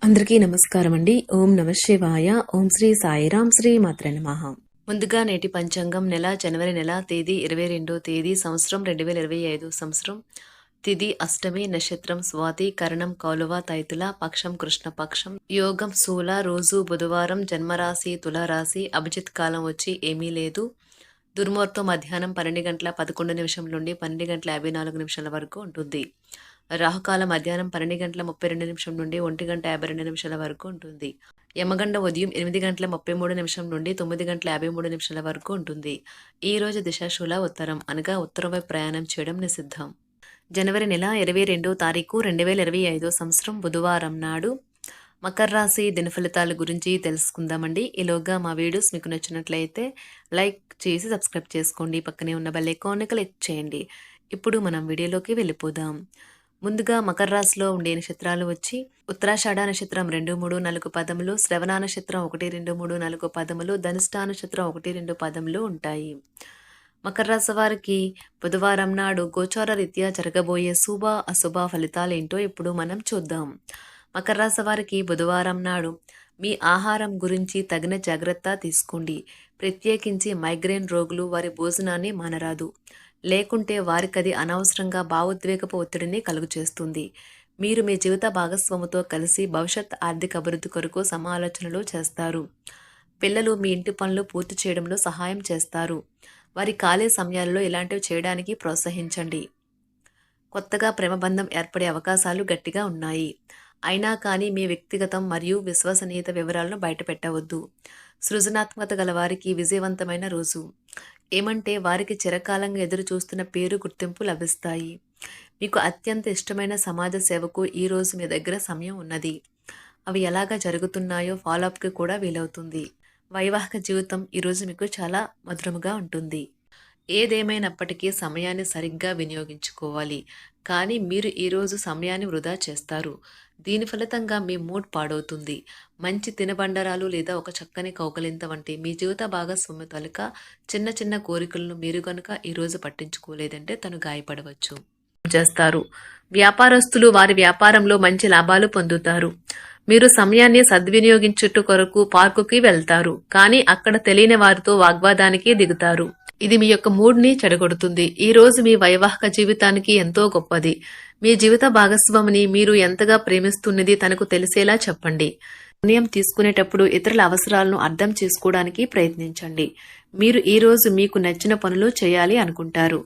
అందరికీ నమస్కారం అండి. ఓం నమ శివాయ. ఓం శ్రీ సాయిరాం. శ్రీ మాత్రే నమః. ముందుగా నేటి పంచాంగం నెల జనవరి నెల తేదీ 22వ తేదీ సంవత్సరం 2025 సంవత్సరం. తిథి అష్టమి, నక్షత్రం స్వాతి, కరణం కౌలవ, తైతుల, పక్షం కృష్ణపక్షం, యోగం శూల, రోజు బుధవారం, జన్మరాశి తులారాశి, అభిజిత్ కాలం వచ్చి ఏమీ లేదు. దుర్ముహూర్తం మధ్యాహ్నం 12:11 నుండి 12:54 వరకు ఉంటుంది. రాహుకాలం మధ్యాహ్నం 12:32 నుండి 1:52 వరకు ఉంటుంది. యమగండ ఉదయం 8:33 నుండి 9:53 వరకు ఉంటుంది. ఈ రోజు దిశాశూల ఉత్తరం, అనగా ఉత్తరం వైపు ప్రయాణం చేయడం నిషిద్ధం. జనవరి నెల 22వ తారీఖు 2025 సంవత్సరం బుధవారం నాడు మకర రాశి దినఫలితాల గురించి తెలుసుకుందామండి. ఈలోగా మా వీడియోస్ మీకు నచ్చినట్లయితే లైక్ చేసి సబ్స్క్రైబ్ చేసుకోండి. పక్కనే ఉన్న బెల్ ఐకాన్ని క్లిక్ చేయండి. ఇప్పుడు మనం వీడియోలోకి వెళ్ళిపోదాం. ముందుగా మకర రాశిలో ఉండే నక్షత్రాలు వచ్చి ఉత్తరాషాఢ నక్షత్రం 2, 3, 4 పదములు, శ్రవణ నక్షత్రం 1, 2, 3, 4 పదములు, ధనిష్ఠ నక్షత్రం 1, 2 పదములు ఉంటాయి. మకర రాశి వారికి బుధవారం నాడు గోచార రీత్యా జరగబోయే శుభ అశుభ ఫలితాలు ఏంటో ఇప్పుడు మనం చూద్దాం. మకర రాశి వారికి బుధవారం నాడు మీ ఆహారం గురించి తగిన జాగ్రత్త తీసుకోండి. ప్రత్యేకించి మైగ్రేన్ రోగులు వారి భోజనాన్ని మానరాదు. లేకుంటే వారికది అనవసరంగా భావోద్వేగపు ఒత్తిడిని కలుగచేస్తుంది. మీరు మీ జీవిత భాగస్వామితో కలిసి భవిష్యత్ ఆర్థిక అభివృద్ధి కొరకు సమాలోచనలు చేస్తారు. పిల్లలు మీ ఇంటి పనులు పూర్తి చేయడంలో సహాయం చేస్తారు. వారి ఖాళీ సమయాలలో ఇలాంటివి చేయడానికి ప్రోత్సహించండి. కొత్తగా ప్రేమబంధం ఏర్పడే అవకాశాలు గట్టిగా ఉన్నాయి. అయినా కానీ మీ వ్యక్తిగతం మరియు విశ్వసనీయత వివరాలను బయటపెట్టవద్దు. సృజనాత్మకత గల వారికి విజయవంతమైన రోజు. ఏమంటే వారికి చిరకాలంగా ఎదురు చూస్తున్న పేరు, గుర్తింపు లభిస్తాయి. మీకు అత్యంత ఇష్టమైన సమాజ సేవకు ఈ రోజు మీ దగ్గర సమయం ఉన్నది. అవి ఎలాగా జరుగుతున్నాయో ఫాలోఅప్కి కూడా వీలవుతుంది. వైవాహిక జీవితం ఈరోజు మీకు చాలా మధురముగా ఉంటుంది. ఏదేమైనప్పటికీ సమయాన్ని సరిగ్గా వినియోగించుకోవాలి. కానీ మీరు ఈరోజు సమయాన్ని వృధా చేస్తారు. దీని ఫలితంగా మీ మూడ్ పాడవుతుంది. మంచి తినబండరాలు లేదా ఒక చక్కని కౌకలింత వంటి మీ జీవిత భాగస్వామి తొలక చిన్న చిన్న కోరికలను మీరు గనుక ఈరోజు పట్టించుకోలేదంటే తను గాయపడవచ్చు చేస్తారు. వ్యాపారస్తులు వారి వ్యాపారంలో మంచి లాభాలు పొందుతారు. మీరు సమయాన్ని సద్వినియోగించుట కొరకు పార్కుకి వెళ్తారు. కానీ అక్కడ తెలియని వారితో వాగ్వాదానికి దిగుతారు. ఇది మీ యొక్క మూడ్ని చెడగొడుతుంది. ఈ రోజు మీ వైవాహిక జీవితానికి ఎంతో గొప్పది. మీ జీవిత భాగస్వామిని మీరు ఎంతగా ప్రేమిస్తున్నది తనకు తెలిసేలా చెప్పండి. నిర్ణయం తీసుకునేటప్పుడు ఇతరుల అవసరాలను అర్థం చేసుకోవడానికి ప్రయత్నించండి. మీరు ఈ రోజు మీకు నచ్చిన పనులు చేయాలి అనుకుంటారు.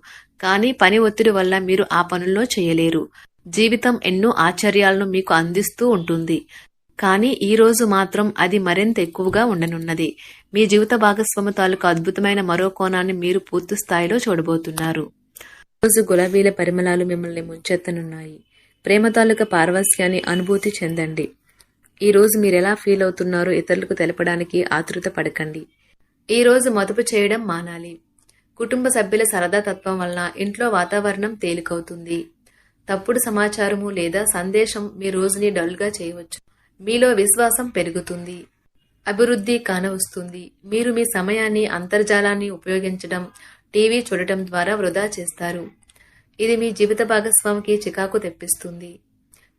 కానీ పని ఒత్తిడి వల్ల మీరు ఆ పనుల్లో చేయలేరు. జీవితం ఎన్నో ఆశ్చర్యాలను మీకు అందిస్తూ ఉంటుంది. కానీ ఈ రోజు మాత్రం అది మరింత ఎక్కువగా ఉండనున్నది. మీ జీవిత భాగస్వామి తాలూకు అద్భుతమైన మరో కోణాన్ని మీరు పూర్తి స్థాయిలో చూడబోతున్నారు. రోజు గులాబీల పరిమళాలు మిమ్మల్ని ముంచెత్తనున్నాయి. ప్రేమ తాలూకా పారవస్యాన్ని అనుభూతి చెందండి. ఈ రోజు మీరెలా ఫీల్ అవుతున్నారో ఇతరులకు తెలపడానికి ఆతృత పడకండి. ఈ రోజు మదుపు చేయడం మానాలి. కుటుంబ సభ్యుల సరదా తత్వం వలన ఇంట్లో వాతావరణం తేలికవుతుంది. తప్పుడు సమాచారము లేదా సందేశం మీ రోజుని డల్గా చేయవచ్చు. మీలో విశ్వాసం పెరుగుతుంది. అభివృద్ధి కానవస్తుంది. మీరు మీ సమయాన్ని అంతర్జాలాన్ని ఉపయోగించడం, టీవీ చూడటం ద్వారా వృధా చేస్తారు. ఇది మీ జీవిత భాగస్వామికి చికాకు తెప్పిస్తుంది.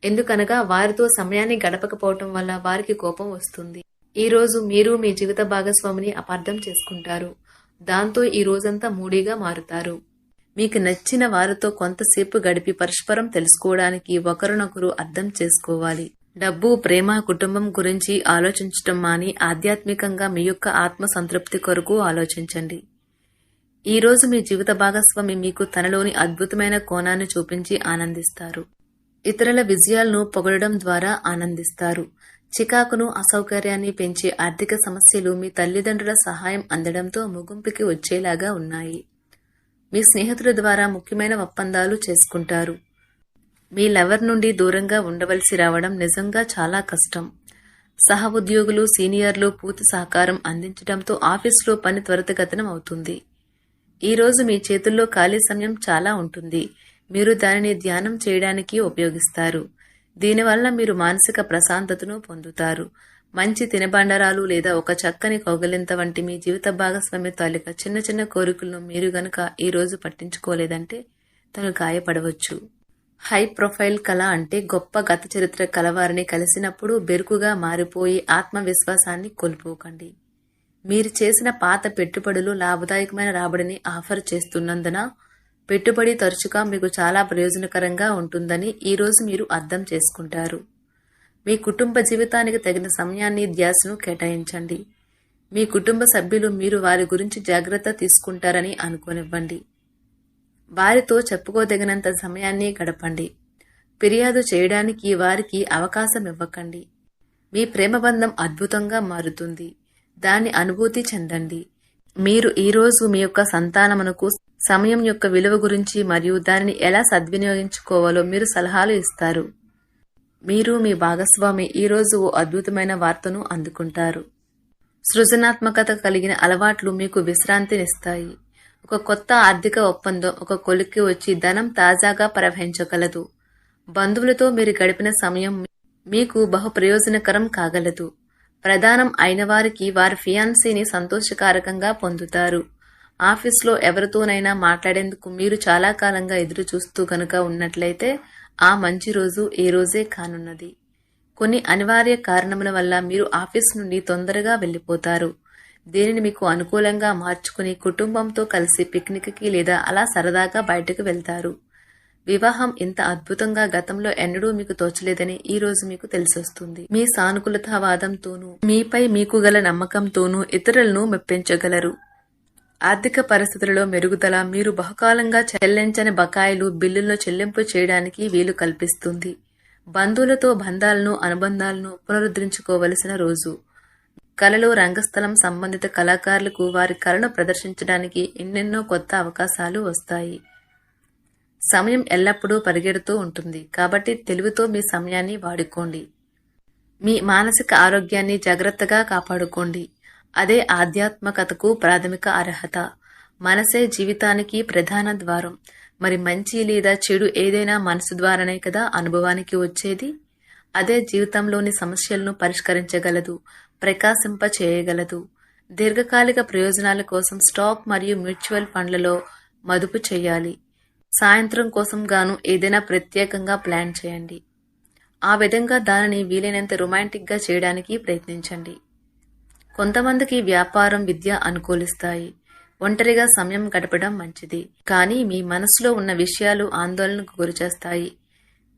ఎందుకనగా వారితో సమయాన్ని గడపకపోవటం వల్ల వారికి కోపం వస్తుంది. ఈ రోజు మీరు మీ జీవిత భాగస్వామిని అపార్థం చేసుకుంటారు. దాంతో ఈ రోజంతా మూడీగా మారుతారు. మీకు నచ్చిన వారితో కొంతసేపు గడిపి పరస్పరం తెలుసుకోవడానికి ఒకరినొకరు అర్థం చేసుకోవాలి. డబ్బు, ప్రేమ, కుటుంబం గురించి ఆలోచించటం మాని ఆధ్యాత్మికంగా మీ యొక్క ఆత్మ సంతృప్తి కొరకు ఆలోచించండి. ఈ రోజు మీ జీవిత భాగస్వామి మీకు తనలోని అద్భుతమైన కోణాన్ని చూపించి ఆనందిస్తారు. ఇతరుల విజయాలను పొగడడం ద్వారా ఆనందిస్తారు. చికాకును, అసౌకర్యాన్ని పెంచే ఆర్థిక సమస్యలు మీ తల్లిదండ్రుల సహాయం అందడంతో ముగింపుకి వచ్చేలాగా ఉన్నాయి. మీ స్నేహితుల ద్వారా ముఖ్యమైన ఒప్పందాలు చేసుకుంటారు. మీ లవర్ నుండి దూరంగా ఉండవలసి రావడం నిజంగా చాలా కష్టం. సహ ఉద్యోగులు, సీనియర్లు పూర్తి సహకారం అందించడంతో ఆఫీసులో పని త్వరితగతిన అవుతుంది. ఈ రోజు మీ చేతుల్లో ఖాళీ సమయం చాలా ఉంటుంది. మీరు దానిని ధ్యానం చేయడానికి ఉపయోగిస్తారు. దీనివల్ల మీరు మానసిక ప్రశాంతతను పొందుతారు. మంచి తినబండరాలు లేదా ఒక చక్కని కౌగిలింత వంటి మీ జీవిత భాగస్వామి తాలూకా చిన్న చిన్న కోరికలను మీరు గనుక ఈ రోజు పట్టించుకోలేదంటే తను గాయపడవచ్చు. హై ప్రొఫైల్ కళ అంటే గొప్ప గత చరిత్ర కలవారిని కలిసినప్పుడు బెరుకుగా మారిపోయి ఆత్మవిశ్వాసాన్ని కోల్పోకండి. మీరు చేసిన పాత పెట్టుబడులు లాభదాయకమైన రాబడిని ఆఫర్ చేస్తున్నందున పెట్టుబడి తరచుగా మీకు చాలా ప్రయోజనకరంగా ఉంటుందని ఈరోజు మీరు అర్థం చేసుకుంటారు. మీ కుటుంబ జీవితానికి తగిన సమయాన్ని ధ్యాసను కేటాయించండి. మీ కుటుంబ సభ్యులు మీరు వారి గురించి జాగ్రత్త తీసుకుంటారని అనుకోనివ్వండి. వారితో చెప్పుకోదగినంత సమయాన్ని గడపండి. ఫిర్యాదు చేయడానికి వారికి అవకాశం ఇవ్వకండి. మీ ప్రేమబంధం అద్భుతంగా మారుతుంది. దాన్ని అనుభూతి చెందండి. మీరు ఈరోజు మీ యొక్క సంతానమునకు సమయం యొక్క విలువ గురించి మరియు దానిని ఎలా సద్వినియోగించుకోవాలో మీరు సలహాలు ఇస్తారు. మీరు మీ భాగస్వామి ఈరోజు ఓ అద్భుతమైన వార్తను అందుకుంటారు. సృజనాత్మకత కలిగిన అలవాట్లు మీకు విశ్రాంతినిస్తాయి. ఒక కొత్త ఆర్థిక ఒప్పందం ఒక కొలిక్కి వచ్చి ధనం తాజాగా ప్రవహించగలదు. బంధువులతో మీరు గడిపిన సమయం మీకు బహు ప్రయోజనకరం కాగలదు. ప్రధానం అయిన వారికి వారి ఫియాన్సీని సంతోషకారకంగా పొందుతారు. ఆఫీస్లో ఎవరితోనైనా మాట్లాడేందుకు మీరు చాలా కాలంగా ఎదురు చూస్తూ గనుక ఉన్నట్లయితే ఆ మంచి రోజు ఈ రోజే కానున్నది. కొన్ని అనివార్య కారణముల వల్ల మీరు ఆఫీస్ నుండి తొందరగా వెళ్ళిపోతారు. దీనిని మీకు అనుకూలంగా మార్చుకుని కుటుంబంతో కలిసి పిక్నిక్కి లేదా అలా సరదాగా బయటకు వెళ్తారు. వివాహం ఇంత అద్భుతంగా గతంలో ఎన్నడూ మీకు తోచలేదని ఈ రోజు మీకు తెలిసొస్తుంది. మీ సానుకూలతావాదంతోనూ మీపై మీకు గల నమ్మకంతోనూ ఇతరులను మెప్పించగలరు. ఆర్థిక పరిస్థితులలో మెరుగుదల మీరు బహుకాలంగా చెల్లించని బకాయిలు బిల్లులను చెల్లింపు చేయడానికి వీలు కల్పిస్తుంది. బంధువులతో బంధాలను అనుబంధాలను పునరుద్ధరించుకోవలసిన రోజు. కళలు రంగస్థలం సంబంధిత కళాకారులకు వారి కళను ప్రదర్శించడానికి ఎన్నెన్నో కొత్త అవకాశాలు వస్తాయి. సమయం ఎల్లప్పుడూ పరిగెడుతూ ఉంటుంది కాబట్టి తెలివితో మీ సమయాన్ని వాడుకోండి. మీ మానసిక ఆరోగ్యాన్ని జాగ్రత్తగా కాపాడుకోండి. అదే ఆధ్యాత్మికతకు ప్రాథమిక అర్హత. మనసే జీవితానికి ప్రధాన ద్వారం. మరి మంచి లేదా చెడు ఏదైనా మనసు ద్వారానే కదా అనుభవానికి వచ్చేది. అదే జీవితంలోని సమస్యలను పరిష్కరించగలదు, ప్రకాశింప చేయగలదు. దీర్ఘకాలిక ప్రయోజనాల కోసం స్టాక్ మరియు మ్యూచువల్ ఫండ్లలో మదుపు చేయాలి. సాయంత్రం కోసం గాను ఏదైనా ప్రత్యేకంగా ప్లాన్ చేయండి. ఆ విధంగా దానిని వీలైనంత రొమాంటిక్గా చేయడానికి ప్రయత్నించండి. కొంతమందికి వ్యాపారం, విద్య అనుకూలిస్తాయి. ఒంటరిగా సమయం గడపడం మంచిది. కానీ మీ మనసులో ఉన్న విషయాలు ఆందోళనకు గురిచేస్తాయి.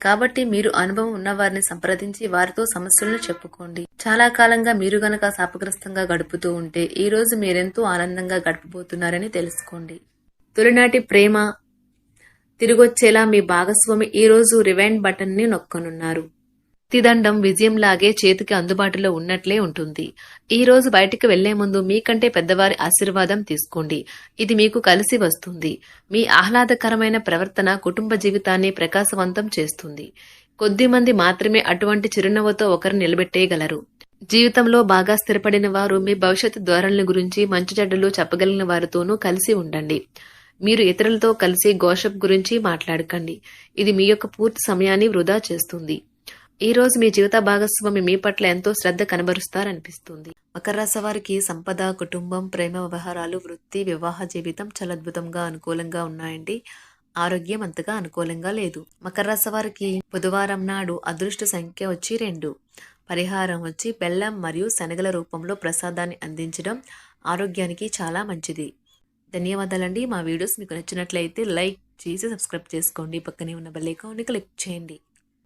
కాబట్టి మీరు అనుభవం ఉన్నవారిని సంప్రదించి వారితో సమస్యలను చెప్పుకోండి. చాలా కాలంగా మీరు గనక శాపగ్రస్తంగా గడుపుతూ ఉంటే ఈ రోజు మీరెంతో ఆనందంగా గడపబోతున్నారని తెలుసుకోండి. తొలినాటి ప్రేమ తిరిగొచ్చేలా మీ భాగస్వామి ఈ రోజు రివైండ్ బటన్ ని నొక్కనున్నారు. ప్రతిదండం విజయంలాగే చేతికి అందుబాటులో ఉన్నట్లే ఉంటుంది. ఈ రోజు బయటికి వెళ్లే ముందు మీకంటే పెద్దవారి ఆశీర్వాదం తీసుకోండి. ఇది మీకు కలిసి వస్తుంది. మీ ఆహ్లాదకరమైన ప్రవర్తన కుటుంబ జీవితాన్ని ప్రకాశవంతం చేస్తుంది. కొద్దిమంది మాత్రమే అటువంటి చిరునవ్వుతో ఒకరు నిలబెట్టేయగలరు. జీవితంలో బాగా స్థిరపడిన వారు మీ భవిష్యత్తు ధోరణుల గురించి మంచి చెడ్డలు చెప్పగలిగిన వారితోనూ కలిసి ఉండండి. మీరు ఇతరులతో కలిసి గోషప్ గురించి మాట్లాడకండి. ఇది మీ యొక్క పూర్తి సమయాన్ని వృధా చేస్తుంది. ఈ రోజు మీ జీవిత భాగస్వామి మీ పట్ల ఎంతో శ్రద్ధ కనబరుస్తారనిపిస్తుంది. మకర రాశి వారికి సంపద, కుటుంబం, ప్రేమ వ్యవహారాలు, వృత్తి, వివాహ జీవితం చాలా అద్భుతంగా అనుకూలంగా ఉన్నాయండి. ఆరోగ్యం అంతగా అనుకూలంగా లేదు. మకర రాశి వారికి బుధవారం నాడు అదృష్ట సంఖ్య వచ్చి 2. పరిహారం వచ్చి బెల్లం మరియు శనగల రూపంలో ప్రసాదాన్ని అందించడం ఆరోగ్యానికి చాలా మంచిది. ధన్యవాదాలండి. మా వీడియోస్ మీకు నచ్చినట్లయితే లైక్ చేసి సబ్స్క్రైబ్ చేసుకోండి. పక్కనే ఉన్న బెల్ ఐకాన్ని క్లిక్ చేయండి.